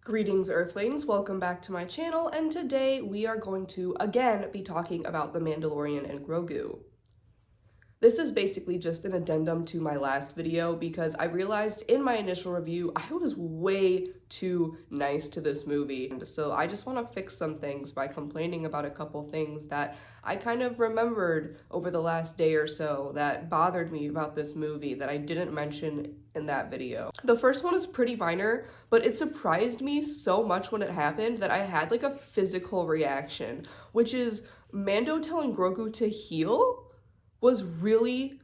Greetings, Earthlings. Welcome back to my channel, and today we are going to again be talking about The Mandalorian and Grogu. This is basically just an addendum to my last video because I realized in my initial review I was way too nice to this movie. And so I just want to fix some things by complaining about a couple things that I kind of remembered over the last day or so that bothered me about this movie that I didn't mention in that video. The first one is pretty minor, but it surprised me so much when it happened that I had like a physical reaction, which is Mando telling Grogu to heal was really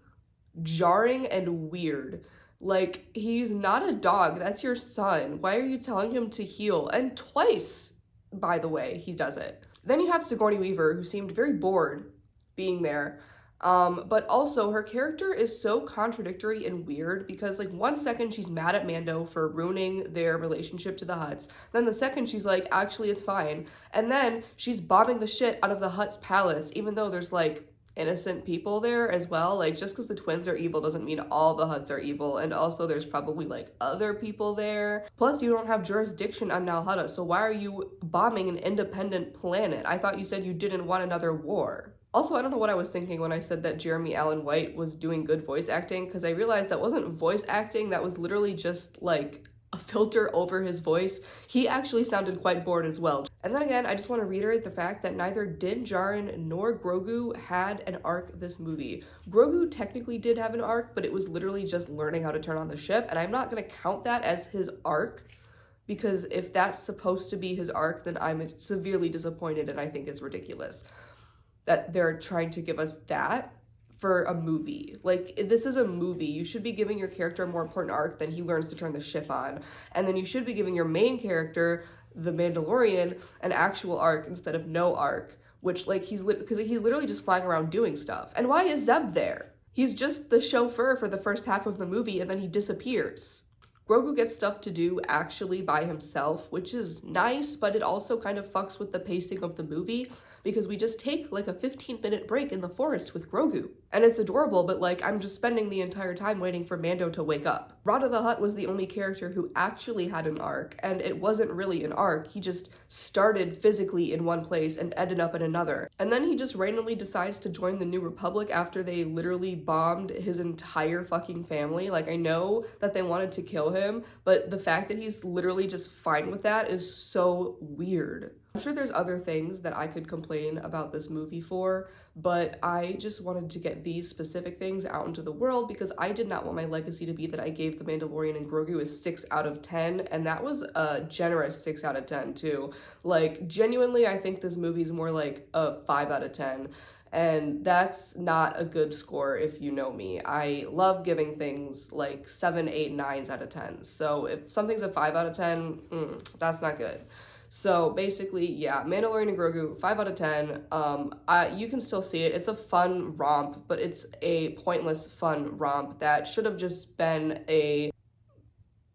jarring and weird. Like, he's not a dog, that's your son. Why are you telling him to heal? And twice, by the way, he does it. Then you have Sigourney Weaver, who seemed very bored being there. But also her character is so contradictory and weird because like one second she's mad at Mando for ruining their relationship to the Hutts, then the second she's like, actually it's fine. And then she's bombing the shit out of the Hutt's palace, even though there's like innocent people there as well. Like, just because the twins are evil doesn't mean all the Hutts are evil, and also there's probably like other people there. Plus, you don't have jurisdiction on Nal Hutta, so why are you bombing an independent planet? I thought you said you didn't want another war. Also, I don't know what I was thinking when I said that Jeremy Allen White was doing good voice acting, because I realized that wasn't voice acting, that was literally just like a filter over his voice. He actually sounded quite bored as well. And then again, I just want to reiterate the fact that neither Din Djarin nor Grogu had an arc this movie. Grogu technically did have an arc, but it was literally just learning how to turn on the ship, and I'm not going to count that as his arc, because if that's supposed to be his arc, then I'm severely disappointed, and I think it's ridiculous that they're trying to give us that for a movie. Like, this is a movie. You should be giving your character a more important arc than he learns to turn the ship on. And then you should be giving your main character, the Mandalorian, an actual arc instead of no arc, which like he's literally just flying around doing stuff. And why is Zeb there? He's just the chauffeur for the first half of the movie and then he disappears. Grogu gets stuff to do actually by himself, which is nice, but it also kind of fucks with the pacing of the movie because we just take like a 15-minute break in the forest with Grogu. And it's adorable, but like I'm just spending the entire time waiting for Mando to wake up. Rada the Hutt was the only character who actually had an arc, and it wasn't really an arc. He just started physically in one place and ended up in another. And then he just randomly decides to join the New Republic after they literally bombed his entire fucking family. Like, I know that they wanted to kill him, but the fact that he's literally just fine with that is so weird. I'm sure there's other things that I could complain about this movie for, but I just wanted to get these specific things out into the world because I did not want my legacy to be that I gave The Mandalorian and Grogu a 6 out of 10, and that was a generous 6 out of 10 too. Like, genuinely, I think this movie's more like a 5 out of 10. And that's not a good score if you know me. I love giving things like 7, 8, 9s out of 10. So if something's a 5 out of 10, that's not good. So basically, yeah, Mandalorian and Grogu, 5 out of 10. You can still see it. It's a fun romp, but it's a pointless fun romp that should have just been a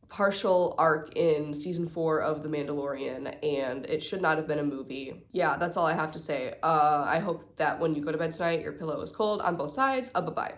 partial arc in season 4 of The Mandalorian, and it should not have been a movie. Yeah, that's all I have to say. I hope that when you go to bed tonight, your pillow is cold on both sides. Bye-bye.